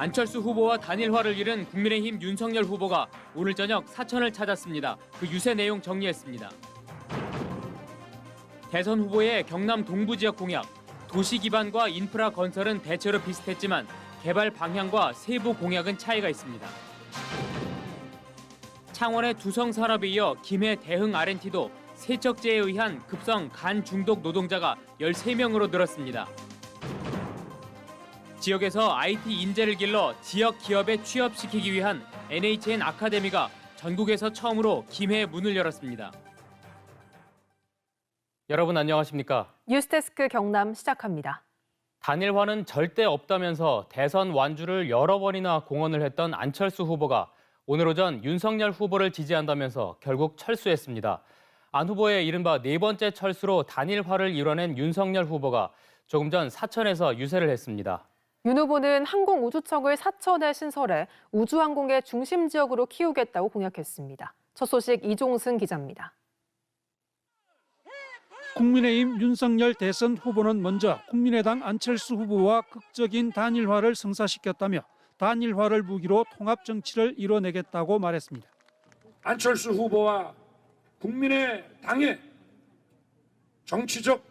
안철수 후보와 단일화를 이룬 국민의힘 윤석열 후보가 오늘 저녁 사천을 찾았습니다. 그 유세 내용 정리했습니다. 대선 후보의 경남 동부 지역 공약, 도시 기반과 인프라 건설은 대체로 비슷했지만 개발 방향과 세부 공약은 차이가 있습니다. 창원의 두성 산업에 이어 김해 대흥 R&T도 세척제에 의한 급성 간 중독 노동자가 13명으로 늘었습니다. 지역에서 IT 인재를 길러 지역 기업에 취업시키기 위한 NHN 아카데미가 전국에서 처음으로 김해에 문을 열었습니다. 여러분 안녕하십니까? 뉴스데스크 경남 시작합니다. 단일화는 절대 없다면서 대선 완주를 여러 번이나 공언을 했던 안철수 후보가 오늘 오전 윤석열 후보를 지지한다면서 결국 철수했습니다. 안 후보의 이른바 네 번째 철수로 단일화를 이뤄낸 윤석열 후보가 조금 전 사천에서 유세를 했습니다. 윤 후보는 항공우주청을 사천에 신설해 우주항공의 중심 지역으로 키우겠다고 공약했습니다. 첫 소식 이종승 기자입니다. 국민의힘 윤석열 대선 후보는 먼저 국민의당 안철수 후보와 극적인 단일화를 성사시켰다며 단일화를 무기로 통합 정치를 이뤄내겠다고 말했습니다. 안철수 후보와 국민의당의 정치적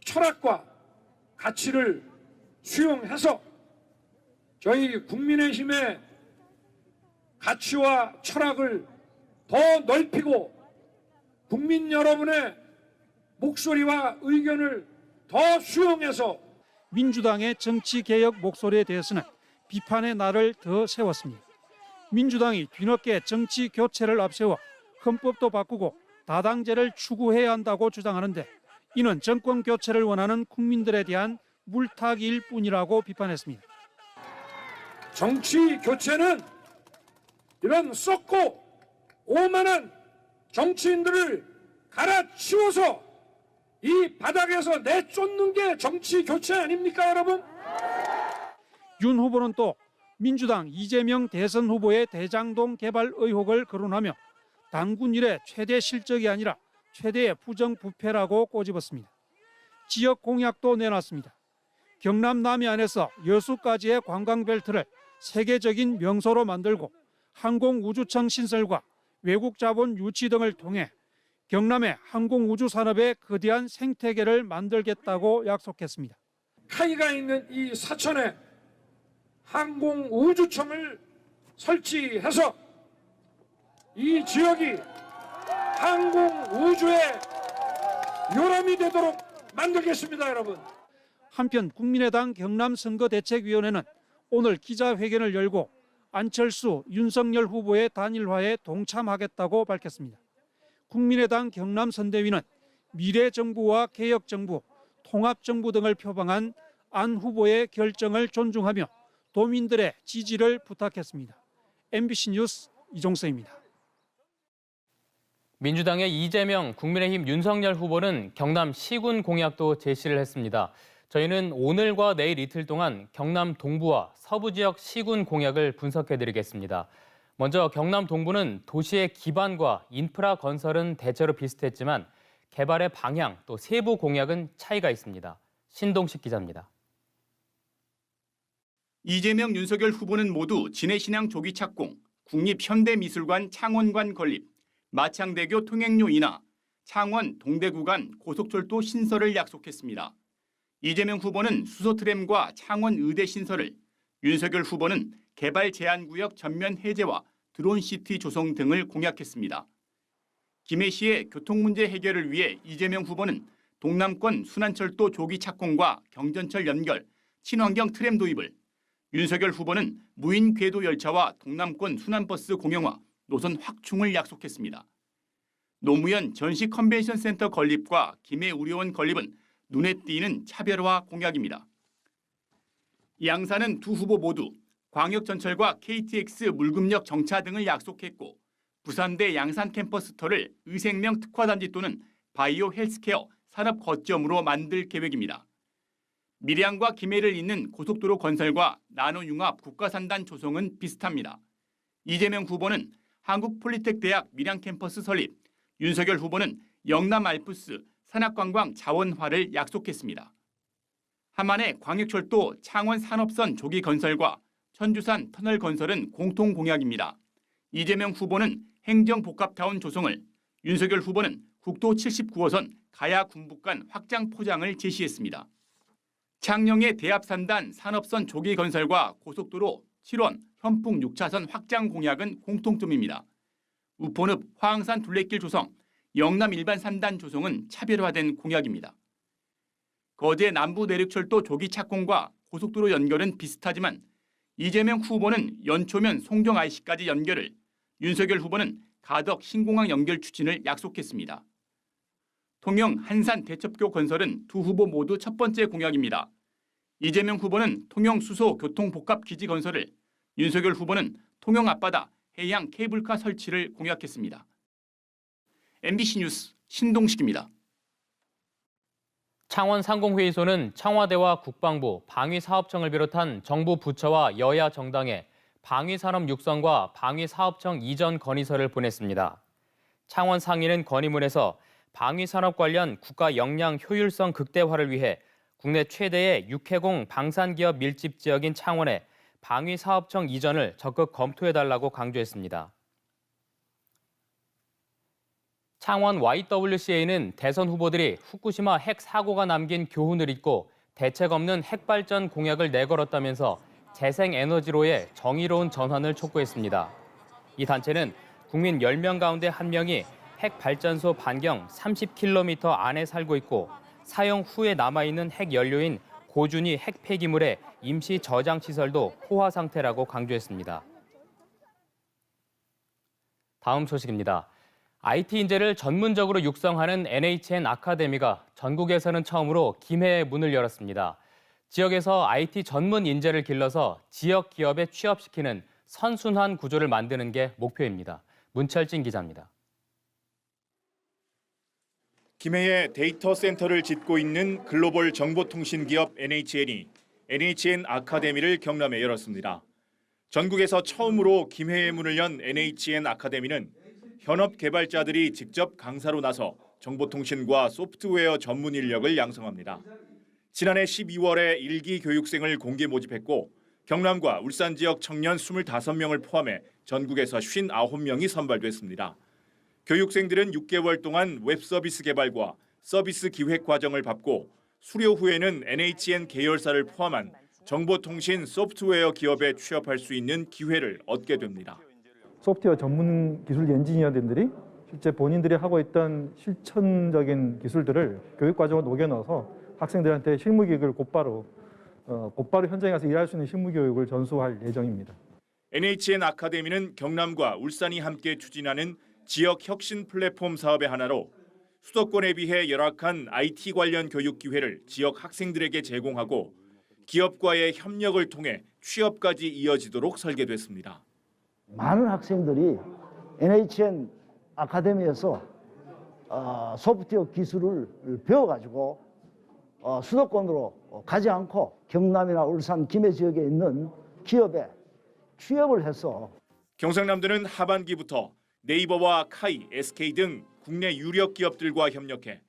철학과 가치를 수용해서 저희 국민의힘의 가치와 철학을 더 넓히고 국민 여러분의 목소리와 의견을 더 수용해서 민주당의 정치개혁 목소리에 대해서는 비판의 날을 더 세웠습니다. 민주당이 뒤늦게 정치 교체를 앞세워 헌법도 바꾸고 다당제를 추구해야 한다고 주장하는데 이는 정권 교체를 원하는 국민들에 대한 물타기일 뿐이라고 비판했습니다. 정치 교체는 이런 썩고 오만한 정치인들을 갈아치워서 이 바닥에서 내쫓는 게 정치 교체 아닙니까, 여러분? 윤 후보는 또 민주당 이재명 대선 후보의 대장동 개발 의혹을 거론하며 당군 이래 최대 실적이 아니라 최대의 부정부패라고 꼬집었습니다. 지역 공약도 내놨습니다. 경남 남해안에서 여수까지의 관광벨트를 세계적인 명소로 만들고 항공우주청 신설과 외국 자본 유치 등을 통해 경남의 항공우주 산업의 거대한 생태계를 만들겠다고 약속했습니다. 카이가 있는 이 사천에 항공우주청을 설치해서 이 지역이 항공우주의 요람이 되도록 만들겠습니다, 여러분. 한편 국민의당 경남선거대책위원회는 오늘 기자회견을 열고 안철수, 윤석열 후보의 단일화에 동참하겠다고 밝혔습니다. 국민의당 경남선대위는 미래정부와 개혁정부, 통합정부 등을 표방한 안 후보의 결정을 존중하며 도민들의 지지를 부탁했습니다. MBC 뉴스 이종서입니다. 민주당의 이재명, 국민의힘 윤석열 후보는 경남 시군 공약도 제시를 했습니다. 저희는 오늘과 내일 이틀 동안 경남 동부와 서부 지역 시군 공약을 분석해드리겠습니다. 먼저 경남 동부는 도시의 기반과 인프라 건설은 대체로 비슷했지만 개발의 방향 또 세부 공약은 차이가 있습니다. 신동식 기자입니다. 이재명, 윤석열 후보는 모두 진해신양 조기 착공, 국립현대미술관 창원관 건립, 마창대교 통행료 인하, 창원 동대 구간 고속철도 신설을 약속했습니다. 이재명 후보는 수소트램과 창원 의대 신설을, 윤석열 후보는 개발 제한구역 전면 해제와 드론시티 조성 등을 공약했습니다. 김해시의 교통문제 해결을 위해 이재명 후보는 동남권 순환철도 조기 착공과 경전철 연결, 친환경 트램 도입을, 윤석열 후보는 무인 궤도 열차와 동남권 순환버스 공영화, 노선 확충을 약속했습니다. 노무현 전시 컨벤션 센터 건립과 김해우려원 건립은 눈에 띄는 차별화 공약입니다. 양산은 두 후보 모두 광역전철과 KTX 물금역 정차 등을 약속했고 부산대 양산 캠퍼스터를 의생명 특화단지 또는 바이오 헬스케어 산업 거점으로 만들 계획입니다. 밀양과 김해를 잇는 고속도로 건설과 나노융합 국가산단 조성은 비슷합니다. 이재명 후보는 한국폴리텍대학 밀양 캠퍼스 설립, 윤석열 후보는 영남 알프스 산악관광 자원화를 약속했습니다. 한만의 광역철도 창원 산업선 조기 건설과 천주산 터널 건설은 공통 공약입니다. 이재명 후보는 행정복합타운 조성을, 윤석열 후보는 국도 79호선 가야 군북 간 확장 포장을 제시했습니다. 창녕의 대합산단 산업선 조기 건설과 고속도로 7원 현풍 6차선 확장 공약은 공통점입니다. 우포늪 화항산 둘레길 조성, 영남 일반 3단 조성은 차별화된 공약입니다. 거제 남부 내륙철도 조기 착공과 고속도로 연결은 비슷하지만 이재명 후보는 연초면 송정 IC까지 연결을, 윤석열 후보는 가덕 신공항 연결 추진을 약속했습니다. 통영 한산 대첩교 건설은 두 후보 모두 첫 번째 공약입니다. 이재명 후보는 통영 수소 교통복합 기지 건설을, 윤석열 후보는 통영 앞바다 해양 케이블카 설치를 공약했습니다. MBC 뉴스 신동식입니다. 창원 상공회의소는 청와대와 국방부, 방위사업청을 비롯한 정부 부처와 여야 정당에 방위산업 육성과 방위사업청 이전 건의서를 보냈습니다. 창원 상인은 건의문에서 방위산업 관련 국가 역량 효율성 극대화를 위해 국내 최대의 육해공 방산기업 밀집 지역인 창원에 방위사업청 이전을 적극 검토해달라고 강조했습니다. 창원 YWCA는 대선 후보들이 후쿠시마 핵 사고가 남긴 교훈을 잊고 대책 없는 핵발전 공약을 내걸었다면서 재생에너지로의 정의로운 전환을 촉구했습니다. 이 단체는 국민 10명 가운데 1명이 핵발전소 반경 30km 안에 살고 있고 사용 후에 남아있는 핵연료인 고준위 핵폐기물의 임시 저장 시설도 포화 상태라고 강조했습니다. 다음 소식입니다. IT 인재를 전문적으로 육성하는 NHN 아카데미가 전국에서는 처음으로 김해에 문을 열었습니다. 지역에서 IT 전문 인재를 길러서 지역 기업에 취업시키는 선순환 구조를 만드는 게 목표입니다. 문철진 기자입니다. 김해에 데이터 센터를 짓고 있는 글로벌 정보통신 기업 NHN이 NHN 아카데미를 경남에 열었습니다. 전국에서 처음으로 김해에 문을 연 NHN 아카데미는 현업 개발자들이 직접 강사로 나서 정보통신과 소프트웨어 전문 인력을 양성합니다. 지난해 12월에 1기 교육생을 공개 모집했고 경남과 울산 지역 청년 25명을 포함해 전국에서 59명이 선발됐습니다. 교육생들은 6개월 동안 웹서비스 개발과 서비스 기획 과정을 밟고 수료 후에는 NHN 계열사를 포함한 정보통신 소프트웨어 기업에 취업할 수 있는 기회를 얻게 됩니다. 소프트웨어 전문 기술 엔지니어들이 실제 본인들이 하고 있던 실천적인 기술들을 교육과정으로 녹여 넣어서 학생들한테 실무교육을 곧바로 현장에 가서 일할 수 있는 실무교육을 전수할 예정입니다. NHN 아카데미는 경남과 울산이 함께 추진하는 지역 혁신 플랫폼 사업의 하나로 수도권에 비해 열악한 IT 관련 교육 기회를 지역 학생들에게 제공하고 기업과의 협력을 통해 취업까지 이어지도록 설계됐습니다. 많은 학생들이 NHN 아카데미에서 소프트웨어 기술을 배워가지고 수도권으로 가지 않고 경남이나 울산, 김해 지역에 있는 기업에 취업을 해서 경상남도는 하반기부터 네이버와 카이, SK 등 국내 유력 기업들과 협력해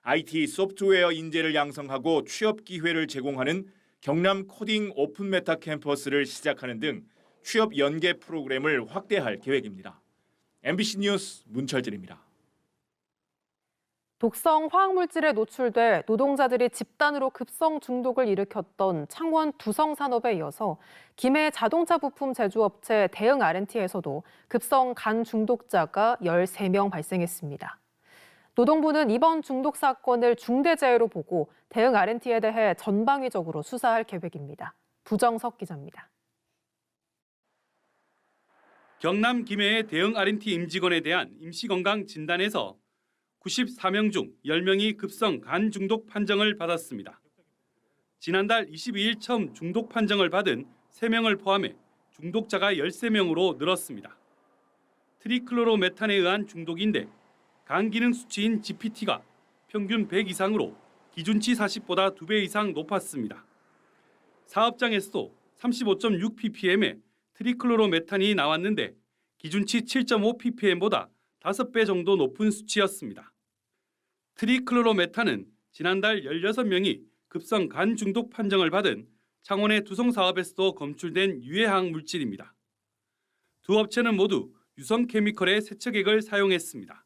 IT 소프트웨어 인재를 양성하고 취업 기회를 제공하는 경남 코딩 오픈 메타 캠퍼스를 시작하는 등 취업 연계 프로그램을 확대할 계획입니다. MBC 뉴스 문철진입니다. 독성 화학물질에 노출돼 노동자들이 집단으로 급성 중독을 일으켰던 창원 두성산업에 이어서 김해 자동차 부품 제조업체 대응 R&T에서도 급성 간 중독자가 13명 발생했습니다. 노동부는 이번 중독 사건을 중대재해로 보고 대응 R&T에 대해 전방위적으로 수사할 계획입니다. 부정석 기자입니다. 경남 김해의 대응 R&T 임직원에 대한 임시건강 진단에서 94명 중 10명이 급성 간 중독 판정을 받았습니다. 지난달 22일 처음 중독 판정을 받은 3명을 포함해 중독자가 13명으로 늘었습니다. 트리클로로메탄에 의한 중독인데 간 기능 수치인 GPT가 평균 100 이상으로 기준치 40보다 2배 이상 높았습니다. 사업장에서도 35.6 ppm의 트리클로로메탄이 나왔는데 기준치 7.5 ppm보다 5배 정도 높은 수치였습니다. 트리클로로메탄은 지난달 16명이 급성 간 중독 판정을 받은 창원의 두성 사업에서도 검출된 유해화학 물질입니다. 두 업체는 모두 유성 케미컬의 세척액을 사용했습니다.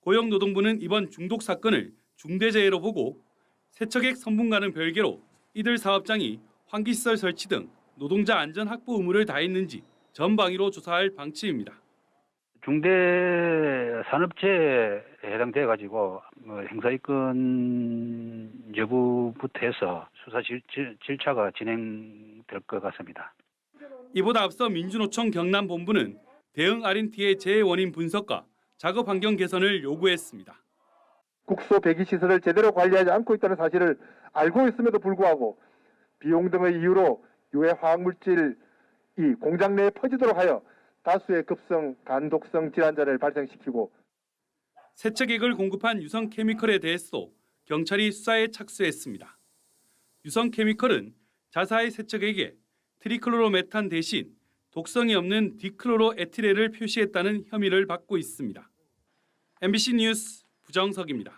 고용노동부는 이번 중독 사건을 중대재해로 보고 세척액 성분과는 별개로 이들 사업장이 환기시설 설치 등 노동자 안전 확보 의무를 다했는지 전방위로 조사할 방침입니다. 중대 산업재해에 해당돼 가지고 행사이권 여부부터 해서 수사 절차가 진행될 것 같습니다. 이보다 앞서 민주노총 경남본부는 대응 R&T의 재해 원인 분석과 작업 환경 개선을 요구했습니다. 국소 배기 시설을 제대로 관리하지 않고 있다는 사실을 알고 있음에도 불구하고 비용 등의 이유로 유해 화학 물질이 공장 내에 퍼지도록 하여 다수의 급성 간독성 질환자를 발생시키고 세척액을 공급한 유성 케미컬에 대해서도 경찰이 수사에 착수했습니다. 유성 케미컬은 자사의 세척액에 트리클로로메탄 대신 독성이 없는 디클로로에틸렌을 표시했다는 혐의를 받고 있습니다. MBC 뉴스 부정석입니다.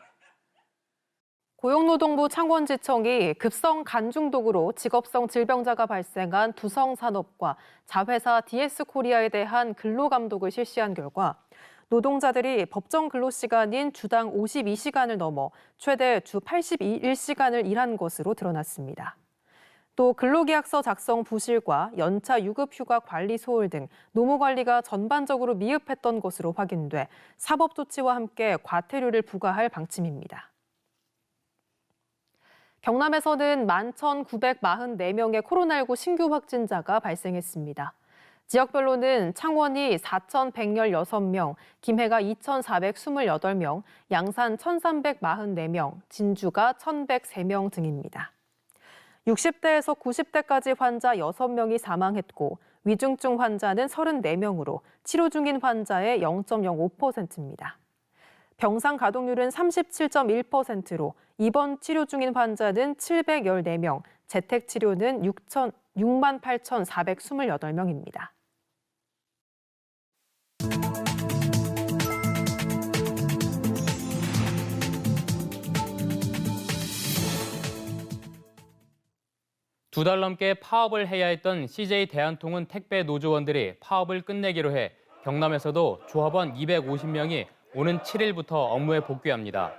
고용노동부 창원지청이 급성 간 중독으로 직업성 질병자가 발생한 두성산업과 자회사 DS코리아에 대한 근로감독을 실시한 결과 노동자들이 법정 근로시간인 주당 52시간을 넘어 최대 주 81시간을 일한 것으로 드러났습니다. 또 근로계약서 작성 부실과 연차 유급휴가 관리 소홀 등 노무관리가 전반적으로 미흡했던 것으로 확인돼 사법조치와 함께 과태료를 부과할 방침입니다. 경남에서는 11,944명의 코로나19 신규 확진자가 발생했습니다. 지역별로는 창원이 4,116명, 김해가 2,428명, 양산 1,344명, 진주가 1,103명 등입니다. 60대에서 90대까지 환자 6명이 사망했고 위중증 환자는 34명으로 치료 중인 환자의 0.05%입니다. 병상 가동률은 37.1%로 입원 치료 중인 환자는 714명, 재택 치료는 68,428명입니다. 두 달 넘게 파업을 해야 했던 CJ 대한통운 택배 노조원들이 파업을 끝내기로 해 경남에서도 조합원 250명이 오는 7일부터 업무에 복귀합니다.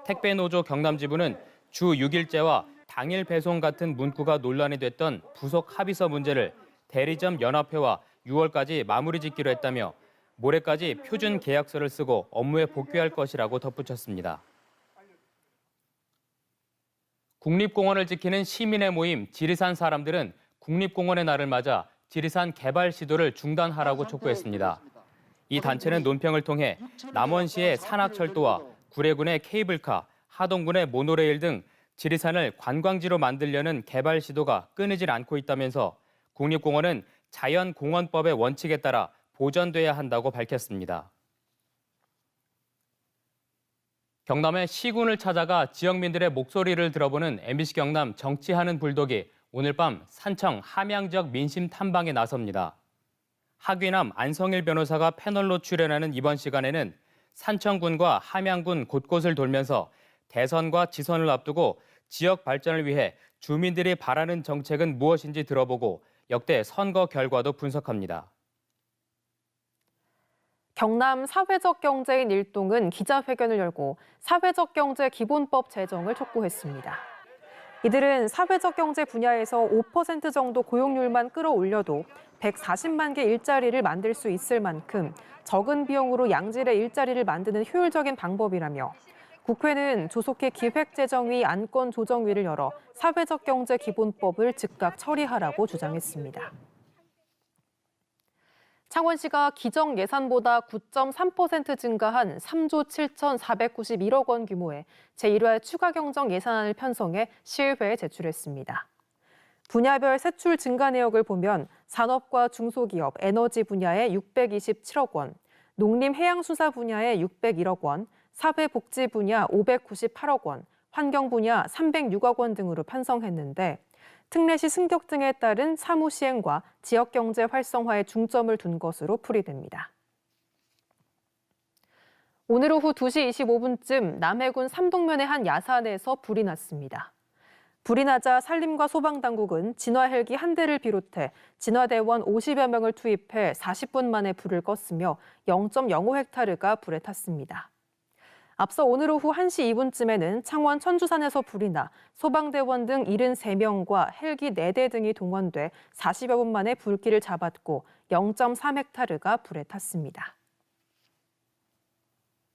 택배 노조 경남지부는 주 6일제와 당일 배송 같은 문구가 논란이 됐던 부속 합의서 문제를 대리점 연합회와 6월까지 마무리 짓기로 했다며 모레까지 표준 계약서를 쓰고 업무에 복귀할 것이라고 덧붙였습니다. 국립공원을 지키는 시민의 모임 지리산 사람들은 국립공원의 날을 맞아 지리산 개발 시도를 중단하라고 촉구했습니다. 이 단체는 논평을 통해 남원시의 산악철도와 구례군의 케이블카, 하동군의 모노레일 등 지리산을 관광지로 만들려는 개발 시도가 끊이질 않고 있다면서 국립공원은 자연공원법의 원칙에 따라 보전돼야 한다고 밝혔습니다. 경남의 시군을 찾아가 지역민들의 목소리를 들어보는 MBC 경남 정치하는 불독이 오늘 밤 산청 함양 지역 민심 탐방에 나섭니다. 하귀남 안성일 변호사가 패널로 출연하는 이번 시간에는 산청군과 함양군 곳곳을 돌면서 대선과 지선을 앞두고 지역 발전을 위해 주민들이 바라는 정책은 무엇인지 들어보고 역대 선거 결과도 분석합니다. 경남 사회적 경제인 일동은 기자회견을 열고 사회적 경제 기본법 제정을 촉구했습니다. 이들은 사회적 경제 분야에서 5% 정도 고용률만 끌어올려도 140만 개 일자리를 만들 수 있을 만큼 적은 비용으로 양질의 일자리를 만드는 효율적인 방법이라며 국회는 조속히 기획재정위 안건조정위를 열어 사회적 경제 기본법을 즉각 처리하라고 주장했습니다. 창원시가 기정 예산보다 9.3% 증가한 3조 7,491억 원 규모의 제1회 추가 경정 예산안을 편성해 시의회에 제출했습니다. 분야별 세출 증가 내역을 보면 산업과 중소기업, 에너지 분야에 627억 원, 농림해양수사 분야에 601억 원, 사회복지 분야 598억 원, 환경 분야 306억 원 등으로 편성했는데 특례시 승격 등에 따른 사무 시행과 지역경제 활성화에 중점을 둔 것으로 풀이됩니다. 오늘 오후 2시 25분쯤 남해군 삼동면의 한 야산에서 불이 났습니다. 불이 나자 산림과 소방당국은 진화 헬기 한 대를 비롯해 진화대원 50여 명을 투입해 40분 만에 불을 껐으며 0.05헥타르가 불에 탔습니다. 앞서 오늘 오후 1시 2분쯤에는 창원 천주산에서 불이 나 소방대원 등 73명과 헬기 4대 등이 동원돼 40여 분 만에 불길을 잡았고 0.3헥타르가 불에 탔습니다.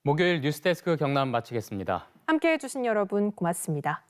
목요일 뉴스데스크 경남 마치겠습니다. 함께해 주신 여러분 고맙습니다.